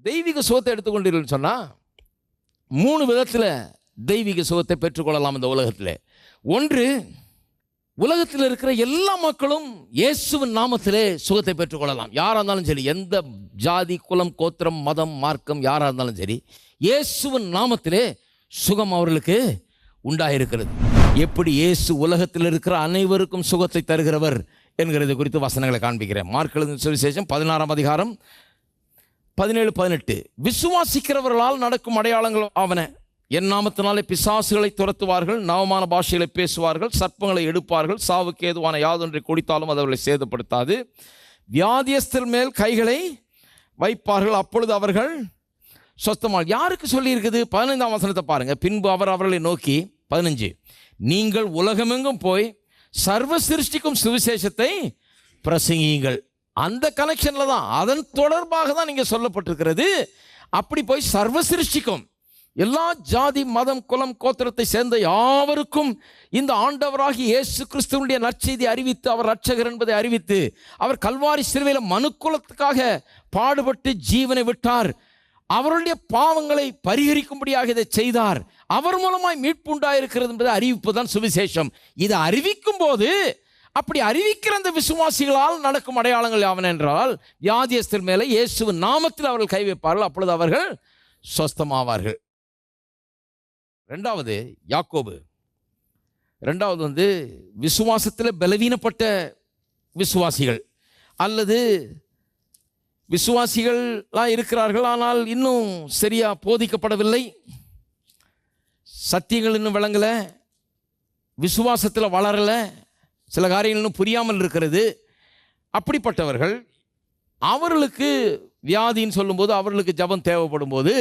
தெய்வீக சுகத்தை எடுத்துக்கொண்டீர்கள் சொன்னால் 3 விதத்தில் தெய்வீக சுகத்தை பெற்றுக்கொள்ளலாம் இந்த உலகத்தில். ஒன்று, உலகத்தில் இருக்கிற எல்லா மக்களும் இயேசுவின் நாமத்திலே சுகத்தை பெற்றுக்கொள்ளலாம். யாராக இருந்தாலும் சரி, எந்த ஜாதி, குலம், கோத்திரம், மதம், மார்க்கம் யாராக இருந்தாலும் சரி, இயேசுவின் நாமத்திலே சுகம் அவர்களுக்கு உண்டாயிருக்கிறது. எப்படி இயேசு உலகத்தில் இருக்கிற அனைவருக்கும் சுகத்தை தருகிறவர் என்கிறது குறித்து வசனங்களை காண்பிக்கிறேன். மார்க் எழுதின சுவிசேஷம் 16ஆம் அதிகாரம் 17-18. விசுவாசிக்கிறவர்களால் நடக்கும் அடையாளங்கள் ஆவன: என் நாமத்தினாலே பிசாசுகளை துரத்துவார்கள், நவமான பாஷைகளை பேசுவார்கள், சர்ப்பங்களை எடுப்பார்கள், சாவுக்கு ஏதுவான யாதொன்றை குடித்தாலும் அது அவர்களை சேதப்படுத்தாது, வியாதியஸ்தர் மேல் கைகளை வைப்பார்கள், அப்பொழுது அவர்கள் சொஸ்தமாக. யாருக்கு சொல்லியிருக்குது? 15ஆம் வசனத்தை பாருங்க. பின்பு அவர் அவர்களை நோக்கி, 15, நீங்கள் உலகமெங்கும் போய் சர்வ சிருஷ்டிக்கும் சுவிசேஷத்தை பிரசங்கியுங்கள். அந்த கனெக்ஷனில் தான், அதன் தொடர்பாக தான் நீங்கள் சொல்லப்பட்டிருக்கிறது. அப்படி போய் சர்வ சிருஷ்டிக்கும் எல்லா ஜாதி, மதம், குலம், கோத்திரத்தை சேர்ந்த யாவருக்கும் இந்த ஆண்டவராகி இயேசு கிறிஸ்துவனுடைய நற்செய்தி அறிவித்து, அவர் இரட்சகர் என்பதை அறிவித்து, அவர் கல்வாரி சிலுவையில் மனுக்குலத்துக்காக பாடுபட்டு ஜீவனை விட்டார், அவருடைய பாவங்களை பரிகரிக்கும்படியாக இதை செய்தார், அவர் மூலமாய் மீட்பு உண்டாயிருக்கிறது என்பதை அறிவிப்பு தான் சுவிசேஷம். இதை அறிவிக்கும் போது, அப்படி அறிவிக்கிற அந்த விசுவாசிகளால் நடக்கும் அடையாளங்கள் யாவன என்றால், வியாதியஸ்தர் மேலே இயேசுவின் நாமத்தில் அவர்கள் கை வைப்பார்கள், அப்பொழுது அவர்கள் சொஸ்தமாவார்கள். ரெண்டாவது, யாக்கோபு. ரெண்டாவது விசுவாசத்தில் பலவீனப்பட்ட விசுவாசிகள், அல்லது விசுவாசிகள்லாம் இருக்கிறார்கள், ஆனால் இன்னும் சரியா போதிக்கப்படவில்லை, சத்தியங்கள் இன்னும் விளங்கலை, விசுவாசத்தில் வளரலை, சில காரியங்கள் இன்னும் புரியாமல் இருக்கிறது. அப்படிப்பட்டவர்கள், அவர்களுக்கு வியாதின்னு சொல்லும்போது, அவர்களுக்கு ஜபம் தேவைப்படும் போது,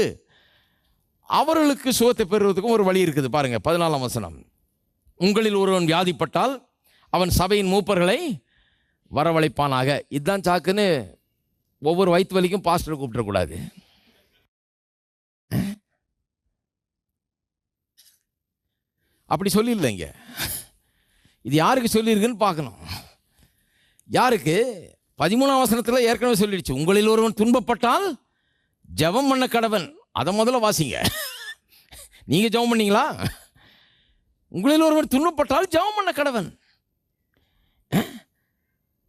அவர்களுக்கு சுகத்தை பெறுவதற்கும் ஒரு வழி இருக்குது. பாருங்கள் 14ஆம் வசனம். உங்களில் ஒருவன் வியாதிப்பட்டால் அவன் சபையின் மூப்பர்களை வரவழைப்பானாக. இதுதான் சாக்குன்னு ஒவ்வொரு வயிற்று வலிக்கும் பாஸ்டரை கூப்பிடக்கூடாது. அப்படி சொல்லிடலைங்க. இது யாருக்கு சொல்லியிருக்குன்னு பார்க்கணும். யாருக்கு? 13ஆம் வசனத்தில் ஏற்கனவே சொல்லிடுச்சு, உங்களில் ஒருவன் துன்பப்பட்டால் ஜெபம் பண்ண கடவன். அதை முதல்ல வாசிங்க. நீங்கள் ஜெபம் பண்ணீங்களா? உங்களில் ஒருவன் துன்பப்பட்டால் ஜெபம் பண்ண கடவன்.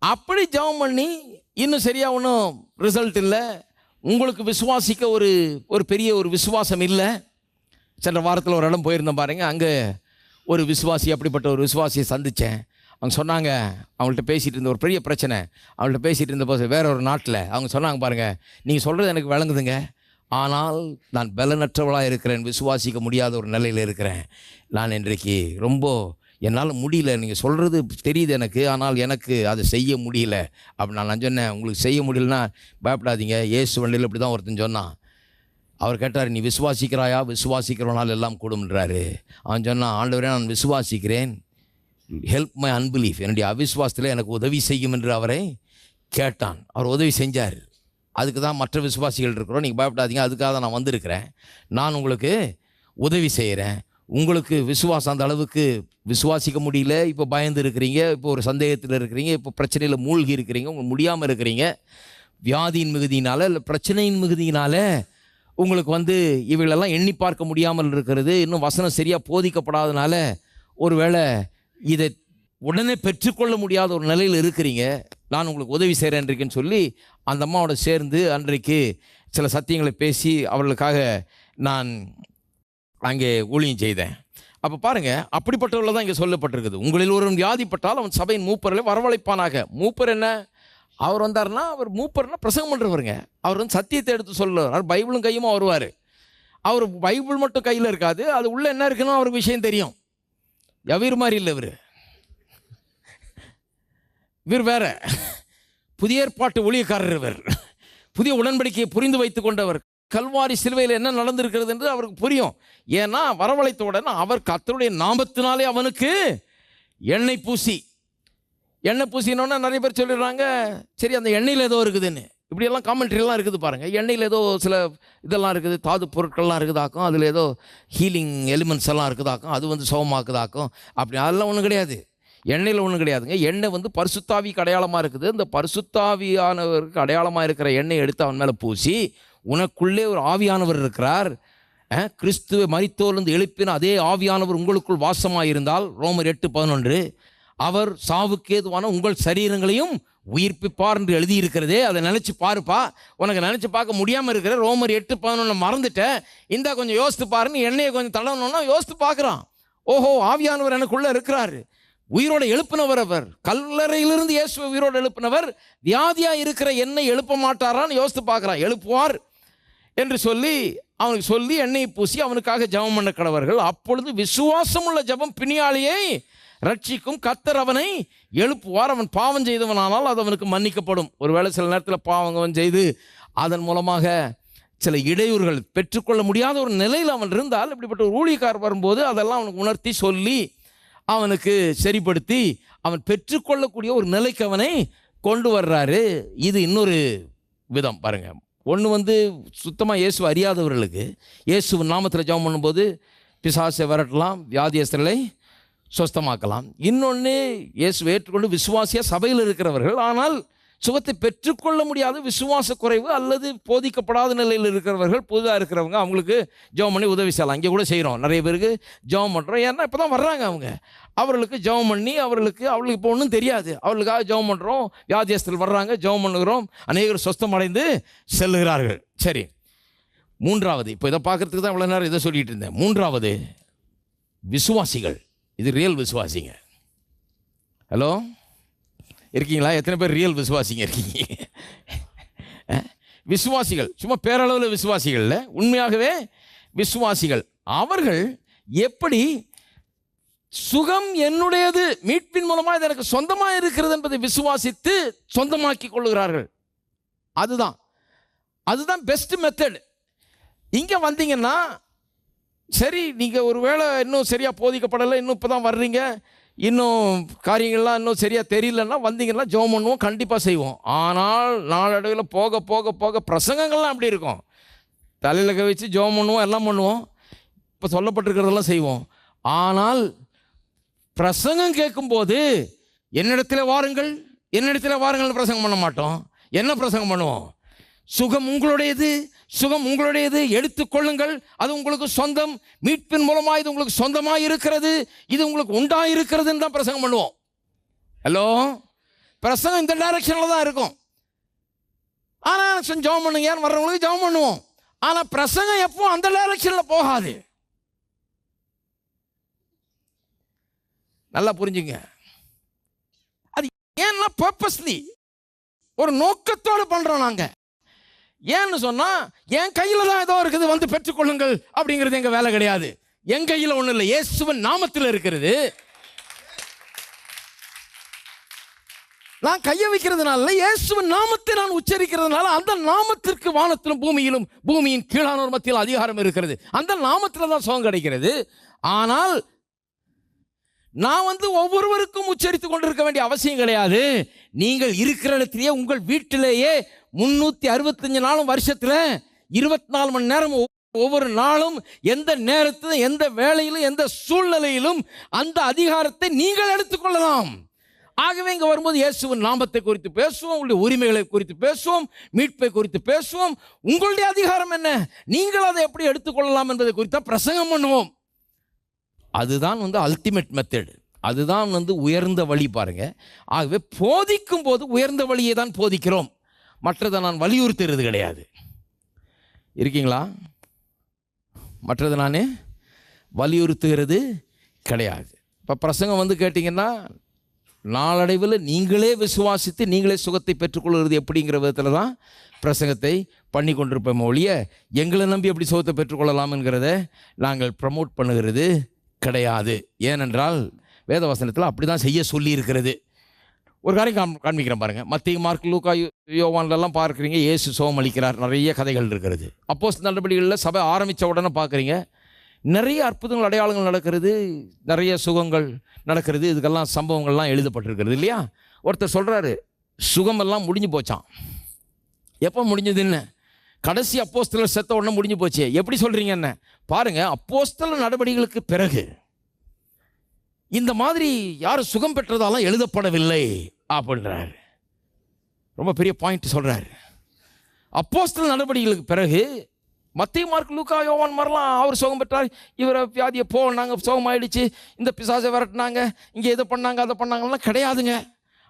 அப்படி ஜெபம் பண்ணி இன்னும் சரியாக ஒன்றும் ரிசல்ட் இல்லை, உங்களுக்கு விசுவாசிக்க ஒரு பெரிய ஒரு விசுவாசம் இல்லை. சென்ற வாரத்தில் ஒரு இடம் போயிருந்தேன் பாருங்க, அங்கே ஒரு விசுவாசி, அப்படிப்பட்ட ஒரு விசுவாசியை சந்தித்தேன். அவங்க சொன்னாங்க, அவங்கள்ட்ட பேசிகிட்டு இருந்த ஒரு பெரிய பிரச்சனை, அவங்கள்ட்ட பேசிகிட்டு இருந்தபோது வேற ஒரு நாட்டில் அவங்க சொன்னாங்க, பாருங்கள், நீங்கள் சொல்கிறது எனக்கு விளங்குதுங்க, ஆனால் நான் பலனற்றவளாக இருக்கிறேன், விசுவாசிக்க முடியாத ஒரு நிலையில் இருக்கிறேன், நான் இன்றைக்கு ரொம்ப என்னால் முடியல, நீங்கள் சொல்கிறது தெரியுது எனக்கு, ஆனால் எனக்கு அதை செய்ய முடியல. அப்படி நான் சொன்னேன், உங்களுக்கு செய்ய முடியலன்னா பயப்படாதீங்க, இயேசு வண்டியில் இப்படி தான் ஒருத்தன் சொன்னான். அவர் கேட்டார், நீ விசுவாசிக்கிறாயா? விசுவாசிக்கிறவனால் எல்லாம் கூடும்ன்றாரு. அவன் சொன்னான், ஆண்டவரே நான் விசுவாசிக்கிறேன், ஹெல்ப் மை அன்பிலீஃப், என்னுடைய அவிசுவாசத்தில் எனக்கு உதவி செய்யும் என்று அவரை கேட்டான். அவர் உதவி செஞ்சார். அதுக்கு தான் மற்ற விசுவாசிகள் இருக்கிறோம், நீங்கள் பயப்படாதீங்க, அதுக்காக தான் நான் வந்திருக்கிறேன், நான் உங்களுக்கு உதவி செய்கிறேன். உங்களுக்கு விசுவாசம் அந்த அளவுக்கு விசுவாசிக்க முடியல, இப்போ பயந்து இருக்கிறீங்க, இப்போ ஒரு சந்தேகத்தில் இருக்கிறீங்க, இப்போ பிரச்சனையில் மூழ்கி இருக்கிறீங்க, உங்களுக்கு முடியாமல் இருக்கிறீங்க, வியாதியின் மிகுதியினால் இல்லை பிரச்சனையின் மிகுதியினால் உங்களுக்கு இவைகளெல்லாம் எண்ணி பார்க்க முடியாமல் இருக்கிறது, இன்னும் வசனம் சரியாக போதிக்கப்படாதனால ஒருவேளை இதை உடனே பெற்றுக்கொள்ள முடியாத ஒரு நிலையில் இருக்கிறீங்க, நான் உங்களுக்கு உதவி செய்கிறேன்றிருக்கேன்னு சொல்லி அந்த அம்மாவோட சேர்ந்து அன்றைக்கு சில சத்தியங்களை பேசி அவர்களுக்காக நான் அங்கே ஊழியம் செய்தேன். அப்போ பாருங்கள், அப்படிப்பட்டவர்கள் தான் இங்கே சொல்லப்பட்டிருக்குது. உங்களில் ஒருவன் வியாதிப்பட்டால் அவன் சபையின் மூப்பர்களை வரவழைப்பானாக. மூப்பர் என்ன? அவர் வந்தார்னா, அவர் மூப்பர்னா பிரசங்கம் பண்ணுறவருங்க. அவர் சத்தியத்தை எடுத்து சொல்லுவார், பைபிளும் கையுமா வருவார். அவர் பைபிள் மட்டும் கையில் இருக்காது, அது உள்ளே என்ன இருக்குன்னு அவருக்கு விஷயம் தெரியும். எவீர் மாதிரி இல்லை இவர் வேற புதிய ஏற்பாட்டு ஊழியக்காரர். இவர் புதிய உடன்படிக்கையை புரிந்து வைத்து கொண்டவர். கல்வாரி சிலுவையில் என்ன நடந்திருக்கிறது என்று அவருக்கு புரியும். ஏன்னா வரவழைத்த உடனே அவர் கர்த்தருடைய நாமத்தினாலே அவனுக்கு எண்ணெய் பூசினோன்னா நிறைய பேர் சொல்லிடுறாங்க, சரி அந்த எண்ணெயில் ஏதோ இருக்குதுன்னு. இப்படியெல்லாம் காமெண்ட்ரிலாம் இருக்குது பாருங்கள். எண்ணெயில் ஏதோ சில இதெல்லாம் இருக்குது, தாது பொருட்கள்லாம் இருக்குதாக்கும், அதில் ஏதோ ஹீலிங் எலிமெண்ட்ஸ் எல்லாம் இருக்குதாக்கும், அது சுகமாக்குதாக்கும். அப்படி அதெல்லாம் ஒன்றும் கிடையாது. எண்ணெயில் ஒன்றும் கிடையாதுங்க. எண்ணெய் பரிசுத்தாவிக்கு அடையாளமாக இருக்குது. இந்த பரிசுத்தாவியானவருக்கு அடையாளமாக இருக்கிற எண்ணெய் எடுத்து அவன் மேலே பூசி உனக்குள்ளே ஒரு ஆவியானவர் இருக்கிறார். கிறிஸ்துவை மரித்தோரிலிருந்து எழுப்பின அதே ஆவியானவர் உங்களுக்குள் வாசமாயிருந்தால், ரோமர் 8:11, அவர் சாவுக்கு ஏதுவான உங்கள் சரீரங்களையும் உயிர்ப்பிப்பார் என்று எழுதியிருக்கிறதே. அதை நினச்சி பாருப்பா. உனக்கு நினச்சி பார்க்க முடியாமல் இருக்கிற ரோமர் 8:11 மறந்துட்டேன், இந்த கொஞ்சம் யோசித்து பாருன்னு எண்ணெயை கொஞ்சம் தள்ளணும்னா யோசித்து பார்க்குறான். ஓஹோ, ஆவியானவர் எனக்குள்ளே இருக்கிறார், உயிரோடு எழுப்பினவர் அவர். கல்லறையிலிருந்து இயேசுவை உயிரோடு எழுப்பினவர் வியாதியாக இருக்கிற என்னை எழுப்ப மாட்டாரான்னு யோசித்து பார்க்குறான். எழுப்புவார் என்று சொல்லி அவனுக்கு சொல்லி எண்ணெயை பூசி அவனுக்காக ஜெபம் பண்ண கடவர்கள். அப்பொழுது விசுவாசமுள்ள ஜெபம் பிணியாளியை ரட்சிக்கும், கர்த்தர் அவனை எழுப்புவார். அவன் பாவம் செய்தவனானால் அது அவனுக்கு மன்னிக்கப்படும். ஒருவேளை சில நேரத்தில் பாவம் செய்து அதன் மூலமாக சில இடையூறுகள் பெற்றுக்கொள்ள முடியாத ஒரு நிலையில் அவன் இருந்தால், இப்படிப்பட்ட ஒரு ஊழியக்காரர் வரும்போது அதெல்லாம் அவனுக்கு உணர்த்தி சொல்லி அவனுக்கு சரிப்படுத்தி அவன் பெற்றுக்கொள்ளக்கூடிய ஒரு நிலைக்கு அவனை கொண்டு வர்றாரு. இது இன்னொரு விதம் பாருங்க. ஒன்று சுத்தமாக இயேசு அறியாதவர்களுக்கு இயேசுவின் நாமத்தில் ஜெபம் பண்ணும்போது பிசாசை விரட்டலாம், வியாதியஸ்தர்களை சுஸ்தமாக்கலாம். இன்னொன்று, இயேசுவை ஏற்றுக்கொண்டு விசுவாசியாக சபையில் இருக்கிறவர்கள் ஆனால் சுகத்தை பெற்றுக்கொள்ள முடியாத விசுவாச குறைவு அல்லது போதிக்கப்படாத நிலையில் இருக்கிறவர்கள், புதுதாக இருக்கிறவங்க, அவங்களுக்கு ஜெபம் பண்ணி உதவி செய்யலாம். இங்கே கூட செய்கிறோம், நிறைய பேருக்கு ஜெபம் பண்ணுறோம். ஏன்னா இப்போ தான் வர்றாங்க அவங்க, அவர்களுக்கு ஜெபம் பண்ணி அவர்களுக்கு இப்போ ஒன்றும் தெரியாது, அவர்களுக்காக ஜெபம் பண்ணுறோம். வியாதியஸ்தர்கள் வர்றாங்க, ஜெபம் பண்ணுகிறோம், அநேகர் சொஸ்தமடைந்து செல்லுகிறார்கள். சரி, மூன்றாவது, இப்போ இதை பார்க்குறதுக்கு தான் இவ்வளோ நேரம் இதை சொல்லிகிட்டு இருந்தேன். மூன்றாவது, விசுவாசிகள். இது ரியல் விசுவாசிங்க. ஹலோ, இருக்கீங்களா? எத்தனை பேர் ரியல் விசுவாசிங்க இருக்கீங்க? விசுவாசிகள் சும்மா பேரளவில் விசுவாசிகள் இல்லை, உண்மையாகவே விசுவாசிகள். அவர்கள் எப்படி சுகம் என்னுடையது, மீட்பின் மூலமாக இது எனக்கு சொந்தமாக இருக்கிறது என்பதை விசுவாசித்து சொந்தமாக்கி கொள்ளுகிறார்கள். அதுதான் பெஸ்ட் மெத்தட். இங்கே வந்தீங்கன்னா சரி, நீங்கள் ஒருவேளை இன்னும் சரியாக போதிக்கப்படலை, இன்னும் இப்போ தான் வர்றீங்க, இன்னும் காரியங்கள்லாம் இன்னும் சரியாக தெரியலன்னா வந்தீங்கன்னா ஜெபம் பண்ணுவோம், கண்டிப்பாக செய்வோம். ஆனால் நாளடைவில் போக போக போக பிரசங்கங்கள்லாம் அப்படி இருக்கும். தலையில் கவிச்சு ஜெபம் பண்ணுவோம், எல்லாம் பண்ணுவோம், இப்போ சொல்லப்பட்டிருக்கிறதெல்லாம் செய்வோம். ஆனால் பிரசங்கம் கேட்கும்போது என்னிடத்தில் வாருங்கள் பிரசங்கம் பண்ண மாட்டோம். என்ன பிரசங்கம் பண்ணுவோம்? சுகம் உங்களுடையது, எடுத்துக்கொள்ளுங்கள், அது உங்களுக்கு சொந்தம், மீட்பின் மூலமாக இது உங்களுக்கு சொந்தமாக இருக்கிறது, இது உங்களுக்கு உண்டாயிருக்கிறதுன்னு தான் பிரசங்கம் பண்ணுவோம். ஹலோ, பிரசங்கம் இந்த டைரக்ஷனில் தான் இருக்கும். ஆனால் ஜெபம் பண்ணுங்க வர்றவங்களுக்கு ஜெபம் பண்ணுவோம். ஆனால் பிரசங்கம் எப்போ அந்த டைரக்ஷனில் போகாது. நல்லா புரிஞ்சுங்க. அது ஏன்னா பர்பஸ்லி ஒரு நோக்கத்தோடு பண்றோம் நாங்க. ஏன்னு சொன்னா என் கையில தான் ஏதோ இருக்குது, வந்து பெற்றுக்கொள்ளுங்கள் அப்படிங்கிறது எங்க வேலை கிடையாது. என் கையில் ஒன்றும் இல்லை, இயேசுவின் நாமத்தில் இருக்கிறது. நான் கையை வைக்கிறதுனால, இயேசுவின் நாமத்தை நான் உச்சரிக்கிறதுனால, அந்த நாமத்திற்கு வானத்திலும் பூமியிலும் பூமியின் கீழானோர் மத்தியில் அதிகாரம் இருக்கிறது. அந்த நாமத்தில் தான் சுகம் கிடைக்கிறது. ஆனால் நான் ஒவ்வொருவருக்கும் உச்சரித்து கொண்டிருக்க வேண்டிய அவசியம் கிடையாது. நீங்கள் இருக்கிற இடத்திலேயே, உங்கள் வீட்டிலேயே 365 நாளும் வருஷத்துல 24 மணி நேரம் ஒவ்வொரு நாளும் எந்த நேரத்திலும் எந்த வேளையிலும் எந்த சூழ்நிலையிலும் அந்த அதிகாரத்தை நீங்கள் எடுத்துக்கொள்ளலாம். ஆகவே இங்க வரும்போது இயேசுவின் நாமத்தை குறித்து பேசுவோம், உங்களுடைய உரிமைகளை குறித்து பேசுவோம், மீட்பை குறித்து பேசுவோம். உங்களுடைய அதிகாரம் என்ன, நீங்கள் அதை எப்படி எடுத்துக்கொள்ளலாம் என்பதை குறித்த பிரசங்கம் பண்ணுவோம். அதுதான் அல்டிமேட் மெத்தட். அதுதான் உயர்ந்த வழி பாருங்க. ஆகவே போதிக்கும் போது உயர்ந்த வழியை தான் போதிக்கிறோம், மற்றதை நான் வலியுறுத்துறது கிடையாது. இருக்கீங்களா? மற்றதை நான் வலியுறுத்துகிறது கிடையாது. இப்போ பிரசங்கம் கேட்டிங்கன்னா நாளடைவில் நீங்களே விசுவாசித்து நீங்களே சுகத்தை பெற்றுக்கொள்கிறது எப்படிங்கிற விதத்தில் தான் பிரசங்கத்தை பண்ணி கொண்டிருப்போம் ஒழிய எங்களை நம்பி எப்படி சுகத்தை பெற்றுக்கொள்ளலாம் என்கிறத நாங்கள் ப்ரமோட் பண்ணுகிறது கிடையாது. ஏனென்றால் வேதவசனத்தில் அப்படி தான் செய்ய சொல்லி இருக்கிறது. ஒரு காரியம் காண்பிக்கிறேன் பாருங்கள். மத்திய, மார்க், லூக்கா, யோவான்லாம் பார்க்குறீங்க, இயேசு சுகம் அளிக்கிறார், நிறைய கதைகள் இருக்கிறது. அப்போஸ்தலர் நடவடிக்கைகளில் சபை ஆரம்பித்த உடனே பார்க்குறீங்க, நிறைய அற்புதங்கள் அடையாளங்கள் நடக்கிறது, நிறைய சுகங்கள் நடக்கிறது. இதுக்கெல்லாம் சம்பவங்கள்லாம் எழுதப்பட்டிருக்கிறது இல்லையா? ஒருத்தர் சொல்கிறாரு, சுகமெல்லாம் முடிஞ்சு போச்சான். எப்போ முடிஞ்சதுன்னு? கடைசி அப்போஸ்தலர் செத்த உடனே முடிஞ்சு போச்சு. எப்படி சொல்கிறீங்க என்ன? பாருங்கள், அப்போஸ்தலர் நடவடிக்கைகளுக்கு பிறகு இந்த மாதிரி யாரும் சுகம் பெற்றதாலாம் எழுதப்படவில்லை அப்படின்றாரு. ரொம்ப பெரிய பாயிண்ட் சொல்கிறாரு. அப்போஸ்தலர் நடவடிக்கைகளுக்கு பிறகு மத்தேயு, மார்க்கு, லூக்கா, யோவான் மாதிரிலாம் அவர் சுகம் பெற்றார், இவரை வியாதியை போனாங்க, சுகமாயிடுச்சு, இந்த பிசாசை விரட்டினாங்க, இங்கே இதை பண்ணாங்க அதை பண்ணாங்கலாம் கிடையாதுங்க.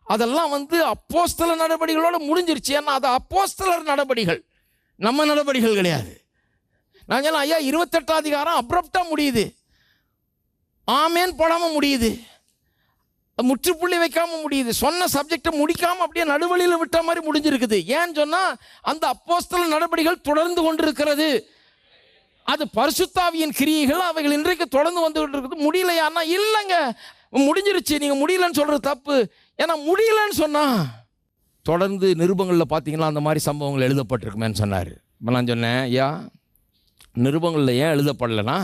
அதெல்லாம் அப்போஸ்தலர் நடவடிக்கைகளோடு முடிஞ்சிருச்சு. ஏன்னா அது அப்போஸ்தலர் நடவடிக்கைகள், நம்ம நடவடிக்கைகள் கிடையாது. நான் சொன்னேன், ஐயா 28 அதிகாரம் அப்ரப்டாக முடியுது, ஆமேன் போடாமல் முடியுது, முற்றுப்புள்ளி வைக்காமல் முடியுது, சொன்ன சப்ஜெக்டை முடிக்காமல் அப்படியே நடுவழியில் விட்ட மாதிரி முடிஞ்சிருக்குது. ஏன்னு சொன்னால் அந்த அப்போஸ்தலர் நடவடிக்கைகள் தொடர்ந்து கொண்டிருக்கிறது. அது பரிசுத்தாவியின் கிரியைகள், அவைகள் இன்றைக்கு தொடர்ந்து வந்துகிட்டு இருக்குது. முடியலையான்னா இல்லைங்க, முடிஞ்சிருச்சு, நீங்கள் முடியலன்னு சொல்கிறது தப்பு. ஏன்னா முடியலன்னு சொன்னால் தொடர்ந்து நிருபங்களில் பார்த்தீங்கன்னா அந்த மாதிரி சம்பவங்கள் எழுதப்பட்டிருக்குமேன்னு சொன்னார். இப்போ நான் சொன்னேன், ஐயா நிருபங்களில் ஏன் எழுதப்படலைன்னா,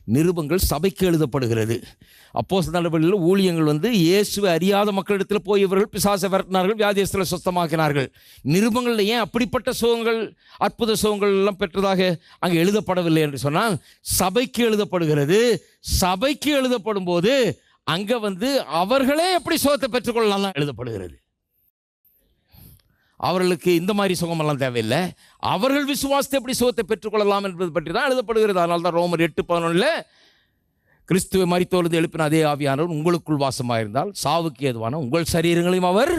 நிருபங்கள் சபைக்கு எழுதப்படுகிறது. அப்போஸ்தலர் நடவடிக்கையில் ஊழியங்கள் இயேசுவை அறியாத மக்களிடத்தில் போய் இவர்கள் பிசாசை விரட்டினார்கள், வியாதியஸ்தரை சுத்தமாக்கினார்கள். நிருபங்களில் ஏன் அப்படிப்பட்ட சுகங்கள், அற்புத சுகங்கள் எல்லாம் பெற்றதாக அங்கே எழுதப்படவில்லை என்று சொன்னால், சபைக்கு எழுதப்படுகிறது. சபைக்கு எழுதப்படும் போது அங்கே அவர்களே எப்படி சுகத்தை பெற்றுக்கொள்ளலாம் எழுதப்படுகிறது. அவர்களுக்கு இந்த மாதிரி சுகமெல்லாம் தேவையில்லை, அவர்கள் விசுவாசத்தை எப்படி சுகத்தை பெற்றுக்கொள்ளலாம் என்பது பற்றி தான் எழுதப்படுகிறது. அதனால தான் ரோமர் 8:11 கிறிஸ்துவை மரித்தோரிலிருந்து எழுப்பின அதே ஆவியானவர் உங்களுக்குள் வாசமாக இருந்தால் சாவுக்கு ஏதுவான உங்கள் சரீரங்களையும் அவர்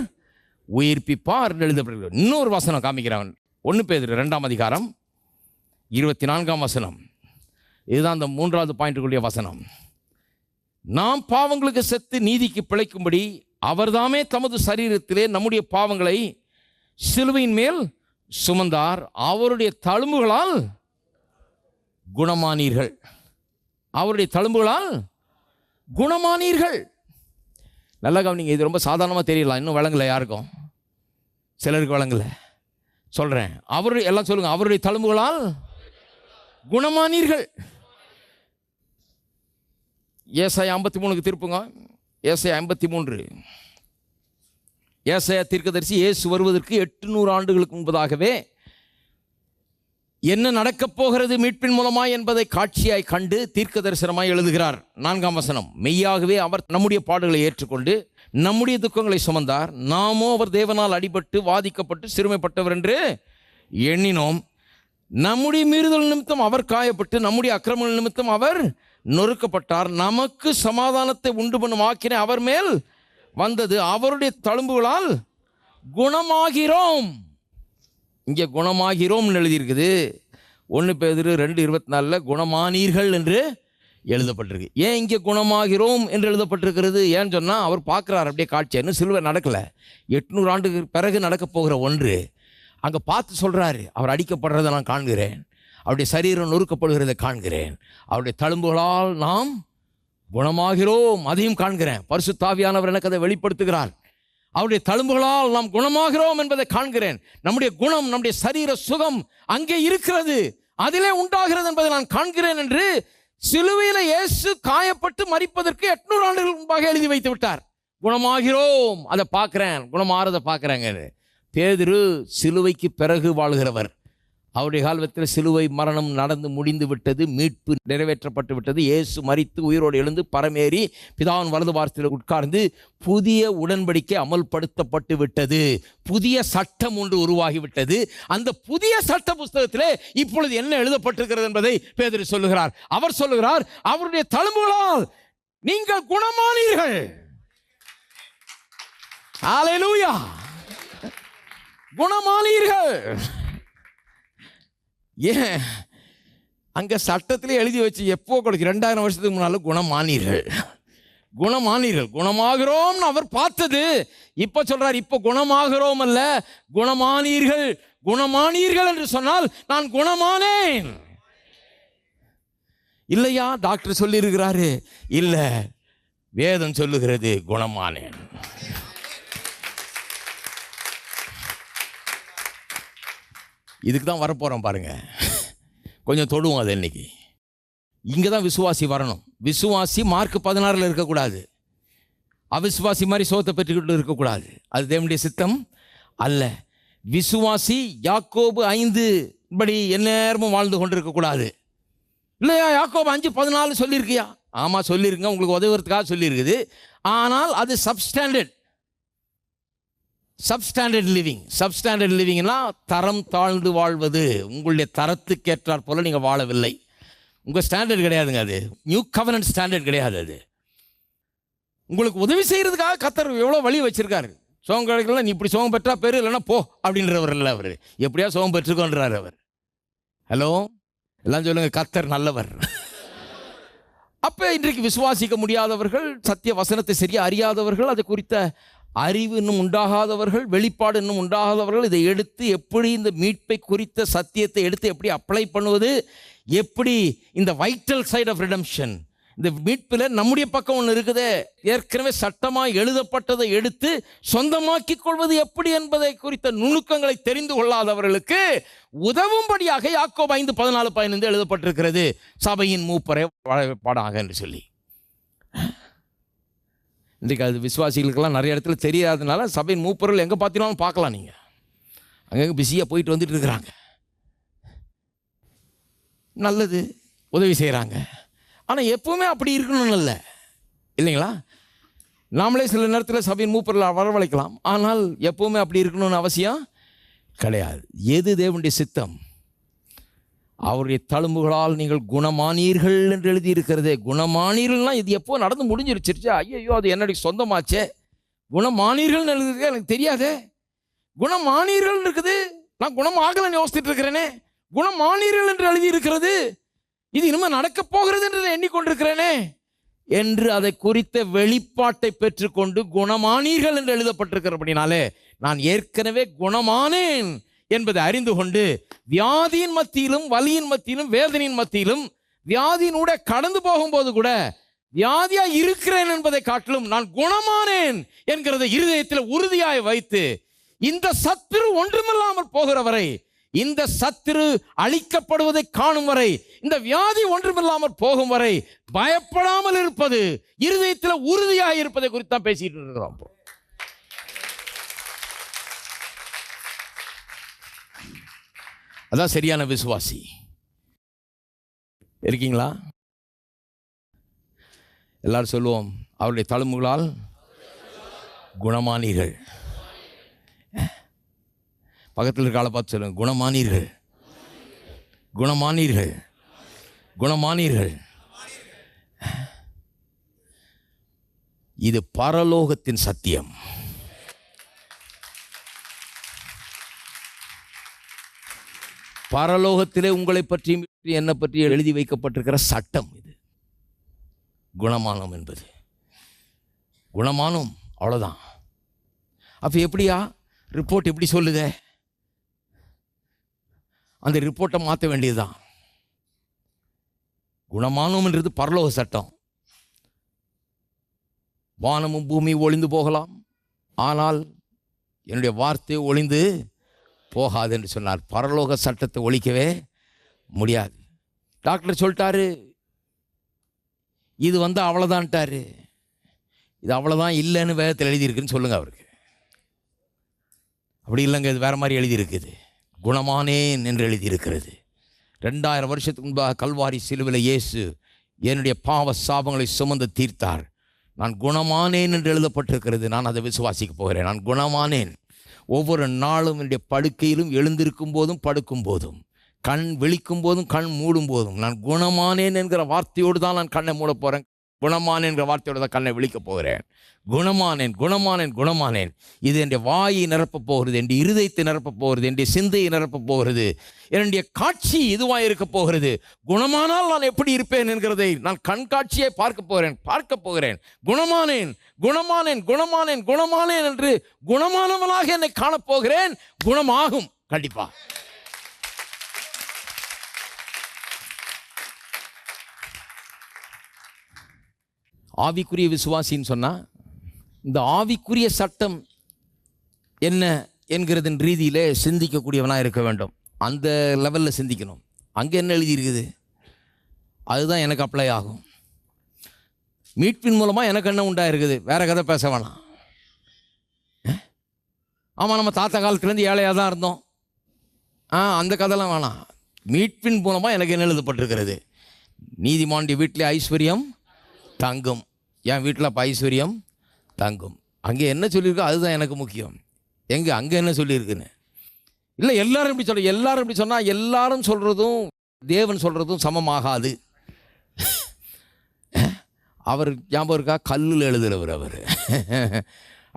உயிர்ப்பிப்பார் என்று எழுதப்படுகிறது. இன்னொரு வசனம் காமிக்கிறான், 1 பேதுரு 2 அதிகாரம் 24 இதுதான் அந்த 3வது பாயிண்ட்டுக்குரிய வசனம். நாம் பாவங்களுக்கு செத்து நீதிக்கு பிழைக்கும்படி அவர்தாமே தமது சரீரத்திலே நம்முடைய பாவங்களை சிலுவையின் மேல் சுமந்தார், அவருடைய தழும்புகளால் குணமானீர்கள். அவருடைய தழும்புகளால் குணமானீர்கள். நல்லா கவனிங்க, இது ரொம்ப சாதாரணமாக தெரியலாம், இன்னும் வழங்கலை யாருக்கும், சிலருக்கு வழங்கலை. சொல்கிறேன், அவருடைய எல்லாம் சொல்லுங்கள், அவருடைய தழும்புகளால் குணமானீர்கள். ஏசாயா 53 திருப்புங்க. ஏசாயா 53. ஏசாயா தீர்க்கதரிசி இயேசு வருவதற்கு 800 ஆண்டுகளுக்கு முன்பதாகவே என்ன நடக்கப் போகிறது மீட்பின் மூலமாய் என்பதை காட்சியாய் கண்டு தீர்க்க தரிசனமாய் எழுதுகிறார். 4 வசனம், மெய்யாகவே அவர் நம்முடைய பாடுகளை ஏற்றுக்கொண்டு நம்முடைய துக்கங்களை சுமந்தார், நாமோ அவர் தேவனால் அடிபட்டு வாதிக்கப்பட்டு சிறுமைப்பட்டவர் என்று எண்ணினோம். நம்முடைய மீறுதல் நிமித்தம் அவர் காயப்பட்டு நம்முடைய அக்கிரமங்கள் நிமித்தம் அவர் நொறுக்கப்பட்டார். நமக்கு சமாதானத்தை உண்டு பண்ணும் ஆக்கினை அவர் மேல் வந்தது, அவருடைய தழும்புகளால் குணமாகிறோம். இங்கே குணமாகிறோம்னு எழுதியிருக்குது. 1 பேதுரு 2:24 குணமானீர்கள் என்று எழுதப்பட்டிருக்கு. ஏன் இங்கே குணமாகிறோம் என்று எழுதப்பட்டிருக்கிறது? ஏன்னு சொன்னால் அவர் பார்க்குறார் அப்படியே காட்சி, இன்னும் சிலுவை நடக்கலை, 800 ஆண்டுக்கு பிறகு நடக்க போகிற ஒன்று. அங்கே பார்த்து சொல்கிறாரு, அவர் அடிக்கப்படுறதை நான் காண்கிறேன், அவருடைய சரீரம் நொறுக்கப்படுகிறதை காண்கிறேன், அவருடைய தழும்புகளால் நாம் குணமாகிறோம் அதையும் காண்கிறேன். பரிசுத்த ஆவியானவர் எனக்கு அதை வெளிப்படுத்துகிறார். அவருடைய தழும்புகளால் நாம் குணமாகிறோம் என்பதை காண்கிறேன். நம்முடைய குணம், நம்முடைய சரீர சுகம் அங்கே இருக்கிறது, அதிலே உண்டாகிறது என்பதை நான் காண்கிறேன் என்று சிலுவையில் இயேசு காயப்பட்டு மரிப்பதற்கு 800 ஆண்டுகள் முன்பாக எழுதி வைத்து விட்டார். குணமாகிறோம், அதை பார்க்குறேன், குணமாறதை பார்க்குறேங்க. பேதுரு சிலுவைக்கு பிறகு வாழ்கிறவர். அவருடைய காலத்தில் சிலுவை மரணம் நடந்து முடிந்து விட்டது, மீட்பு நிறைவேற்றப்பட்டு விட்டது. இயேசு மரித்து உயிரோடு எழுந்து பரமேறி பிதாவின் வலது பார்சத்தில் உட்கார்ந்து புதிய உடன்படிக்கை அமல்படுத்தப்பட்டு விட்டது, புதிய சட்டம் ஒன்று உருவாகிவிட்டது. அந்த புதிய சட்ட புஸ்தகத்திலே இப்பொழுது என்ன எழுதப்பட்டிருக்கிறது என்பதை பேதுரு சொல்லுகிறார். அவர் சொல்லுகிறார், அவருடைய தழும்புகளால் நீங்கள் குணமானீர்கள். ஹல்லேலூயா, குணமானீர்கள். ஏன் அங்கே சட்டத்திலே எழுதி வச்சு எப்போ கொடுக்கு 2000 வருஷத்துக்கு முன்னால் குணமானீர்கள், குணமானீர்கள். குணமாகிறோம்னு அவர் பார்த்தது இப்போ சொல்றார், இப்போ குணமாகிறோம் அல்ல, குணமானீர்கள். குணமானீர்கள் என்று சொன்னால் நான் குணமானேன். இல்லையா டாக்டர் சொல்லி இருக்கிறாரு? இல்லை, வேதம் சொல்லுகிறது குணமானேன். இதுக்கு தான் வரப்போகிறோம் பாருங்க, கொஞ்சம் தொடுவோம் அது. இன்னைக்கு இங்கே தான் விசுவாசி வரணும். விசுவாசி மார்க் 16 இருக்கக்கூடாது, அவிசுவாசி மாதிரி சோத்தை பெற்றுக்கிட்டு இருக்கக்கூடாது, அது தேவனுடைய சித்தம் அல்ல. விசுவாசி யாக்கோபு 5 படி எந்நேரமும் வாழ்ந்து கொண்டு இருக்கக்கூடாது. இல்லையா, யாக்கோபு 5:14 சொல்லியிருக்கியா? ஆமாம் சொல்லியிருங்க, உங்களுக்கு உதவுறதுக்காக சொல்லியிருக்குது. ஆனால் அது சப்ஸ்டாண்டர்ட், சப்ஸ்டாண்டர்ட் லிவிங். சப்ஸ்டாண்டர்ட் லிவிங்னா தரம் தாழ்ந்து வாழ்வது. உங்களுடைய தரத்துக்கேற்றாற் போல நீங்கள் வாழவில்லை. உங்கள் ஸ்டாண்டர்ட் கிடையாதுங்க அது. நியூ கவர்னன்ட் ஸ்டாண்டர்ட் கிடையாது அது. உங்களுக்கு உதவி செய்கிறதுக்காக கர்த்தர் எவ்வளோ வழி வச்சுருக்காரு. சோகம் கிடைக்கலாம், நீ இப்படி சோகம் பெற்றா பேர், இல்லைன்னா போ அப்படின்றவர் இல்லை அவர். எப்படியா சோகம் பெற்றுக்கொன்றார் அவர். ஹலோ, எல்லாம் சொல்லுங்க, கர்த்தர் நல்லவர். அப்போ இன்றைக்கு விசுவாசிக்க முடியாதவர்கள், சத்திய வசனத்தை சரியாக அறியாதவர்கள், அது குறித்த அறிவு இன்னும் உண்டாகாதவர்கள், வெளிப்பாடு இன்னும் உண்டாகாதவர்கள் இதை எடுத்து எப்படி இந்த மீட்பை குறித்த சத்தியத்தை எடுத்து எப்படி அப்ளை பண்ணுவது, எப்படி இந்த வைட்டல் சைட் ஆஃப் ரிடம்ஷன், இந்த மீட்பில் நம்முடைய பக்கம் ஒன்று இருக்குது, ஏற்கனவே சட்டமாக எழுதப்பட்டதை எடுத்து சொந்தமாக்கிக் கொள்வது எப்படி என்பதை குறித்த நுணுக்கங்களை தெரிந்து கொள்ளாதவர்களுக்கு உதவும்படியாக யாக்கோபு 5:14-15 எழுதப்பட்டிருக்கிறது, சபையின் மூப்பரை பாடாக என்று சொல்லி. இன்றைக்கு அது விசுவாசிகளுக்கெல்லாம் நிறைய இடத்துல தெரியாததுனால சபையின் மூப்பர்கள் எங்கே பார்த்தீங்கன்னாலும் பார்க்கலாம். நீங்கள் அங்கங்கே பிஸியாக போயிட்டு வந்துட்டு இருக்கிறாங்க. நல்லது, உதவி செய்கிறாங்க. ஆனால் எப்பவுமே அப்படி இருக்கணும்னு இல்லை, இல்லைங்களா? நாமளே சில நேரத்தில் சபையின் மூப்பர்களை வரவழைக்கலாம். ஆனால் எப்பவுமே அப்படி இருக்கணும்னு அவசியம் கிடையாது. எது தேவனுடைய சித்தம், அவருடைய தழும்புகளால் நீங்கள் குணமானீர்கள் என்று எழுதியிருக்கிறதே. குணமானீர்கள்னால் இது எப்போ நடந்து முடிஞ்சிருச்சிருச்சு. ஐயோ, அது என்னுடைய சொந்தமாச்சே. குணமானீர்கள் எழுதிருக்கு, எனக்கு தெரியாதே. குணமானீர்கள் இருக்குது, நான் குணமாகலன்னு யோசிச்சுட்டு இருக்கிறேனே. குணமானீர்கள் என்று எழுதியிருக்கிறது, இது இனிமேல் நடக்க போகிறது என்று எண்ணிக்கொண்டிருக்கிறேனே என்று அதை குறித்த வெளிப்பாட்டை பெற்றுக்கொண்டு குணமானீர்கள் என்று எழுதப்பட்டிருக்கிறபடினாலே நான் ஏற்கனவே குணமானேன் என்பதை அறிந்து கொண்டு வியாதியின் மத்தியிலும் வலியின் மத்தியிலும் வேதனையின் மத்தியிலும் வியாதியினூட கடந்து போகும்போது கூட வியாதியா இருக்கிறேன் என்பதை காட்டிலும் நான் குணமானேன் என்கிறத இருதயத்தில் உறுதியாய் வைத்து இந்த சத்துரு ஒன்றுமில்லாமல் போகிற வரை, இந்த சத்துரு அழிக்கப்படுவதை காணும் வரை, இந்த வியாதி ஒன்றுமில்லாமல் போகும் வரை பயப்படாமல் இருப்பது, இருதயத்தில் உறுதியாக இருப்பதை குறித்து தான் பேசிட்டு இருக்கிறோம். அதான் சரியான விசுவாசி. இருக்கீங்களா? எல்லாரும் சொல்லுவோம், அவருடைய தழும்புகளால் குணமானீர்கள். பக்கத்தில் இருக்க ஆளை பார்த்து சொல்லுங்க, குணமானீர்கள், குணமானீர்கள், குணமானீர்கள். இது பரலோகத்தின் சத்தியம். பரலோகத்திலே உங்களை பற்றி என்னை பற்றி எழுதி வைக்கப்பட்டிருக்கிற சட்டம் இது. குணமானம் என்பது குணமானம், அவ்வளோதான். அப்போ எப்படியா ரிப்போர்ட் எப்படி சொல்லுத? அந்த ரிப்போர்ட்டை மாற்ற வேண்டியதுதான். குணமானம்ன்றது பரலோக சட்டம். வானமும் பூமி ஒளிந்து போகலாம், ஆனால் என்னுடைய வார்த்தை ஒளிந்து போகாது என்று சொன்னார். பரலோக சட்டத்தை ஒழிக்கவே முடியாது. டாக்டர் சொல்லிட்டாரு, இது அவ்வளோதான்ட்டாரு. இது அவ்வளோதான் இல்லைன்னு வேதத்தில் எழுதியிருக்குன்னு சொல்லுங்கள் அவருக்கு. அப்படி இல்லைங்க, இது வேறு மாதிரி எழுதியிருக்குது. குணமானேன் என்று எழுதியிருக்கிறது. 2000 வருஷத்துக்கு முன்பாக கல்வாரி சிலுவையில் இயேசு என்னுடைய பாவ சாபங்களை சுமந்து தீர்த்தார். நான் குணமானேன் என்று எழுதப்பட்டிருக்கிறது. நான் அதை விசுவாசிக்க போகிறேன். நான் குணமானேன். ஒவ்வொரு நாளும் என்னுடைய படுக்கையிலும் எழுந்திருக்கும் போதும் படுக்கும் போதும் கண் விழிக்கும் போதும் கண் மூடும் போதும் நான் குணமானேன் என்கிற வார்த்தையோடு தான் நான் கண்ணை மூட போகிறேன். குணமானேன் என்கிற வார்த்தையோடு தான் கண்ணை விழிக்கப் போகிறேன். குணமானேன், குணமானேன், குணமானேன். இது என்னுடைய வாயை நிரப்பப் போகிறது, என்னுடைய இருதயத்தை நிரப்பப் போகிறது, என்னுடைய சிந்தையை நிரப்பப் போகிறது, என்னுடைய காட்சி இதுவாக இருக்க போகிறது. குணமானால் நான் எப்படி இருப்பேன் என்கிறதை நான் கண்காட்சியை பார்க்க போகிறேன். குணமானேன், குணமானேன், குணமானேன், குணமானேன் என்று குணமானவனாக என்னை காணப்போகிறேன். குணமாகும் கண்டிப்பா. ஆவிக்குரிய விசுவாசின்னு சொன்னால் இந்த ஆவிக்குரிய சட்டம் என்ன என்கிறதன் ரீதியிலே சிந்திக்கக்கூடியவனாக இருக்க வேண்டும். அந்த லெவலில் சிந்திக்கணும். அங்கே என்ன எழுதியிருக்குது அதுதான் எனக்கு அப்ளை ஆகும். மீட்பின் மூலமாக எனக்கு என்ன உண்டாயிருக்குது, வேறு கதை பேச வேணாம். ஆமாம், நம்ம தாத்தா காலத்துலேருந்து ஏழையாக தான் இருந்தோம், அந்த கதைலாம் வேணாம். மீட்பின் மூலமாக எனக்கு என்ன எழுதப்பட்டிருக்கிறது, நீதிமானுடைய வீட்டிலே ஐஸ்வர்யம் தங்கும். என் வீட்டில் அப்போ ஐஸ்வர்யம் தங்கும். அங்கே என்ன சொல்லியிருக்கோ அதுதான் எனக்கு முக்கியம். எங்கே அங்கே என்ன சொல்லியிருக்குன்னு? இல்லை எல்லாரும் இப்படி சொல்ல, எல்லாரும் இப்படி சொன்னால் எல்லாரும் சொல்கிறதும் தேவன் சொல்கிறதும் சமமாகாது. அவர் ஞாபகம் இருக்கா? கல்லில் எழுதுகிறவர் அவர்.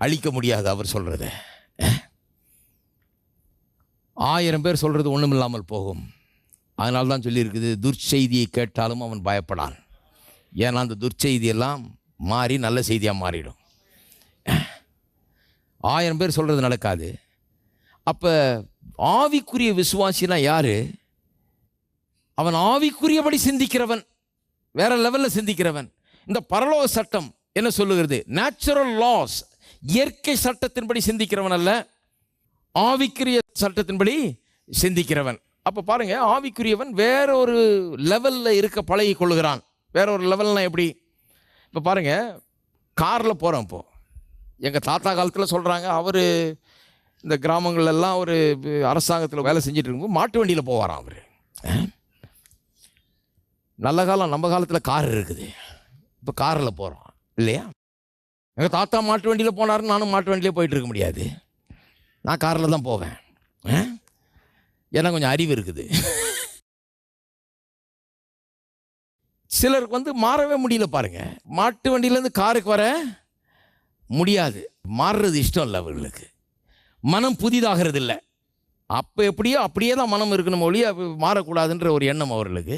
அழிக்க முடியாது அவர் சொல்கிறத. 1000 பேர் சொல்கிறது ஒன்றும் இல்லாமல் போகும். அதனால தான் சொல்லியிருக்குது, துர்ச்செய்தியை கேட்டாலும் அவன் பயப்படான். ஏன்னா அந்த துர்ச்செய்தியெல்லாம் மாறி நல்ல செய்தியாக மாறிடும். 1000 பேர் சொல்கிறது நடக்காது. அப்போ ஆவிக்குரிய விசுவாசினா யார்? அவன் ஆவிக்குரியபடி சிந்திக்கிறவன், வேற லெவலில் சிந்திக்கிறவன். இந்த பரலோக சட்டம் என்ன சொல்லுகிறது? நேச்சுரல் லாஸ், இயற்கை சட்டத்தின்படி சிந்திக்கிறவன் அல்ல, ஆவிக்குரிய சட்டத்தின்படி சிந்திக்கிறவன். அப்போ பாருங்க, ஆவிக்குரியவன் வேற ஒரு லெவலில் இருக்க பழகி கொள்ளுகிறான். வேற ஒரு லெவல்னா எப்படி? இப்போ பாருங்க, காரில் போகிறோம். இப்போது எங்கள் தாத்தா காலத்தில் சொல்கிறாங்க, அவர் இந்த கிராமங்கள்லாம் ஒரு அரசாங்கத்தில் வேலை செஞ்சுட்டு இருக்கும்போது மாட்டு வண்டியில் போவாராம் அவர். நல்ல காலம், நம்ம காலத்தில் கார் இருக்குது, இப்போ காரில் போகிறோம் இல்லையா? எங்கள் தாத்தா மாட்டு வண்டியில் போனாருன்னு நானும் மாட்டு வண்டியிலே போயிட்டு இருக்க முடியாது. நான் காரில் தான் போவேன். ஏன்னா கொஞ்சம் அறிவு இருக்குது. சிலருக்கு வந்து மாறவே முடியல பாருங்க. மாட்டு வண்டியிலேருந்து காருக்கு வர முடியாது. மாறுறது இஷ்டம் இல்லை அவர்களுக்கு. மனம் புதிதாகிறது இல்லை. அப்போ எப்படியோ அப்படியே தான் மனம் இருக்கணும் ஒழிய மாறக்கூடாதுன்ற ஒரு எண்ணம் அவர்களுக்கு.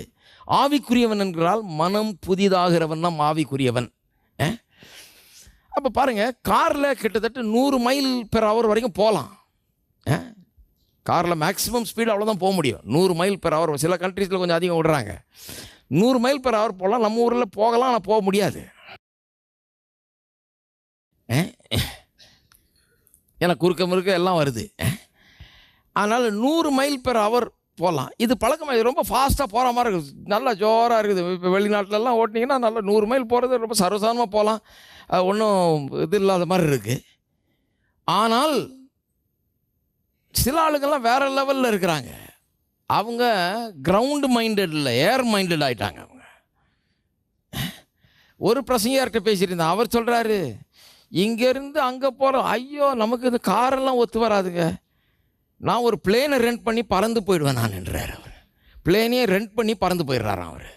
ஆவிக்குரியவன் என்கிறால் மனம் புதிதாகிறவன் தான் ஆவிக்குரியவன். அப்போ பாருங்கள், காரில் கிட்டத்தட்ட 100 மைல் பெர் ஹவர் வரைக்கும் போகலாம். காரில் மேக்ஸிமம் ஸ்பீடு அவ்வளோதான் போக முடியும். 100 மைல் பெர் ஹவர். சில கண்ட்ரீஸில் கொஞ்சம் அதிகம் விடுறாங்க. 100 மைல் பெர் ஹவர் போகலாம். நம்ம ஊரில் போகலாம், ஆனால் போக முடியாது. ஏன்னா குறுக்க முறுக்க எல்லாம் வருது. அதனால் 100 மைல் பெர் ஹவர் போகலாம். இது பழக்கமாக ரொம்ப ஃபாஸ்ட்டாக போகிற மாதிரி இருக்குது. நல்லா ஜோராக இருக்குது. இப்போ வெளிநாட்டிலலாம் ஓட்டினீங்கன்னா நல்லா 100 மைல் போகிறது ரொம்ப சர்வசாதாரணமாக போகலாம். ஒன்றும் இது இல்லாத மாதிரி இருக்குது. ஆனால் சில ஆளுங்கள்லாம் வேறு லெவலில் இருக்கிறாங்க. அவங்க கிரவுண்டு மைண்டட் இல்லை, ஏர் மைண்டட் ஆகிட்டாங்க. அவங்க ஒரு பிரசங்கியார்கிட்ட பேசிட்டு இருந்தேன். அவர் சொல்கிறாரு, இங்கேருந்து அங்கே போகிறோம், ஐயோ நமக்கு இந்த காரெல்லாம் ஒத்து வராதுங்க, நான் ஒரு பிளேனை ரெண்ட் பண்ணி பறந்து போயிடுவேன் நான் என்றார். அவர் பிளேனையே ரெண்ட் பண்ணி பறந்து போயிடுறாராம். அவர்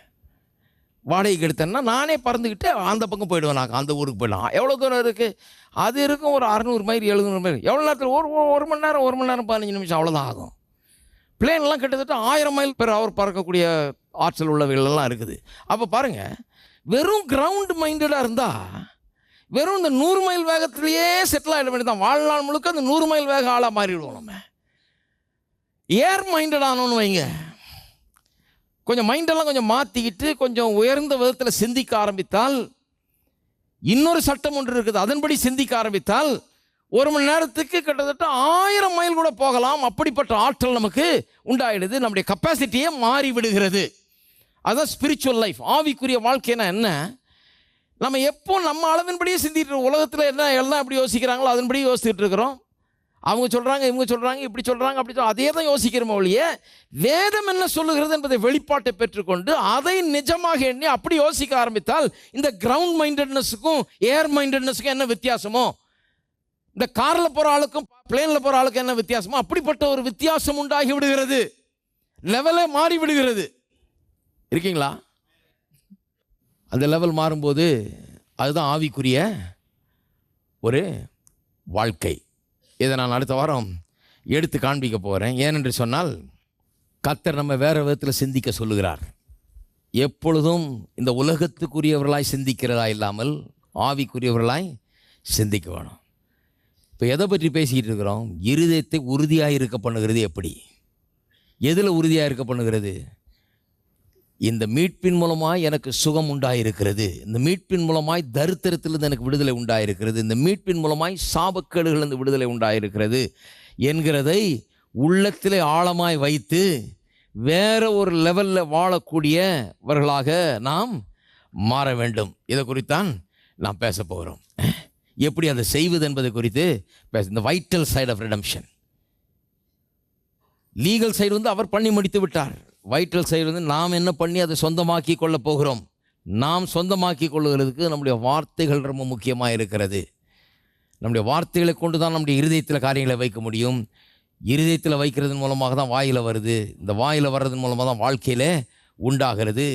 வாடகைக்கு எடுத்தேன்னா நானே பறந்துக்கிட்டு அந்த பக்கம் போயிடுவேன், நான் அந்த ஊருக்கு போயிடலாம். எவ்வளோ தூரம் இருக்குது? அது இருக்கும் ஒரு 600 மைல் 700 மைல். எவ்வளோ நேரத்தில்? ஒரு மணி நேரம் 15 நிமிஷம் அவ்வளோதான் ஆகும். பிளேன்லாம் கிட்டத்தட்ட 1000 மைல் பெர் ஹவர் பறக்கக்கூடிய ஆற்றல் உள்ளவைகளெல்லாம் இருக்குது. அப்போ பாருங்கள், வெறும் கிரவுண்ட் மைண்டடாக இருந்தால் வெறும் இந்த 100 மைல் வேகத்திலேயே செட்டில் ஆகிட வேண்டியதான். வாழ்நாள் முழுக்க அந்த 100 மைல் வேக ஆளாக மாறிடுவோம். நம்ம ஏர் மைண்டட் ஆனோன்னு வைங்க, கொஞ்சம் மைண்டெல்லாம் கொஞ்சம் மாற்றிக்கிட்டு கொஞ்சம் உயர்ந்த விதத்தில் சிந்திக்க ஆரம்பித்தால், இன்னொரு சட்டம் ஒன்று இருக்குது, அதன்படி சிந்திக்க ஆரம்பித்தால் 1 மணி நேரத்துக்கு கிட்டத்தட்ட 1000 மைல் கூட போகலாம். அப்படிப்பட்ட ஆற்றல் நமக்கு உண்டாயிடுது. நம்முடைய கெப்பாசிட்டியே மாறி விடுகிறது. அதுதான் ஸ்பிரிச்சுவல் லைஃப். ஆவிக்குரிய வாழ்க்கைனா என்ன? நம்ம எப்போ நம்ம அளவின்படியே சிந்திட்டு, உலகத்தில் என்ன எல்லாம் எப்படி யோசிக்கிறாங்களோ அதன்படி யோசிச்சுட்டு இருக்கிறோம். அவங்க சொல்கிறாங்க, இவங்க சொல்கிறாங்க, இப்படி சொல்கிறாங்க, அப்படி அதே தான் யோசிக்கிறோமோ ஒழிய வேதம் என்ன சொல்லுகிறது என்பதை வெளிப்பாட்டை பெற்றுக்கொண்டு அதை நிஜமாக எண்ணி அப்படி யோசிக்க ஆரம்பித்தால் இந்த கிரவுண்ட் மைண்டட்னஸுக்கும் ஏர் மைண்டட்னஸுக்கும் என்ன வித்தியாசமோ, இந்த காரில் போகிற ஆளுக்கும் பிளேனில் போகிற ஆளுக்கும் என்ன வித்தியாசமோ அப்படிப்பட்ட ஒரு வித்தியாசம் உண்டாகி விடுகிறது. லெவலே மாறி விடுகிறது. இருக்கீங்களா? அந்த லெவல் மாறும்போது அதுதான் ஆவிக்குரிய ஒரு வாழ்க்கை. இதை நான் அடுத்த வாரம் எடுத்து காண்பிக்க போகிறேன். ஏனென்று சொன்னால் கர்த்தர் நம்ம வேறு விதத்தில் சிந்திக்க சொல்லுகிறார். எப்பொழுதும் இந்த உலகத்துக்குரியவர்களாய் சிந்திக்கிறதா இல்லாமல் ஆவிக்குரியவர்களாய் சிந்திக்க வேணும். இப்போ எதை பற்றி பேசிக்கிட்டு இருக்கிறோம்? இருதயத்தை உறுதியாக இருக்க பண்ணுகிறது. எப்படி? எதில் உறுதியாக இருக்க பண்ணுகிறது? இந்த மீட்பின் மூலமாய் எனக்கு சுகம் உண்டாயிருக்கிறது, இந்த மீட்பின் மூலமாய் தரித்திரத்திலிருந்து எனக்கு விடுதலை உண்டாயிருக்கிறது, இந்த மீட்பின் மூலமாய் சாபக்கேடுகளிலிருந்து விடுதலை உண்டாயிருக்கிறது என்கிறதை உள்ளத்திலே ஆழமாய் வைத்து வேற ஒரு லெவலில் வாழக்கூடியவர்களாக நாம் மாற வேண்டும். இதை குறித்தான் நாம் பேச போகிறோம். எப்படி அதை செய்வது என்பதை குறித்து இந்த vital side of redemption. Legal side வந்து அவர் பண்ணி முடித்து விட்டார். வைட்டல் சைடு வந்து நாம் என்ன பண்ணி அதை சொந்தமாக்கி கொள்ள போகிறோம். நாம் சொந்தமாக்கி கொள்ளுகிறதுக்கு நம்முடைய வார்த்தைகள் ரொம்ப முக்கியமாக இருக்கிறது. நம்முடைய வார்த்தைகளை கொண்டு தான் நம்முடைய இருதயத்தில் காரியங்களை வைக்க முடியும். இருதயத்தில் வைக்கிறதன் மூலமாக தான் வாயில் வருது. இந்த வாயில் வர்றதன் மூலமாக தான் வாழ்க்கையில் உண்டாகிறது.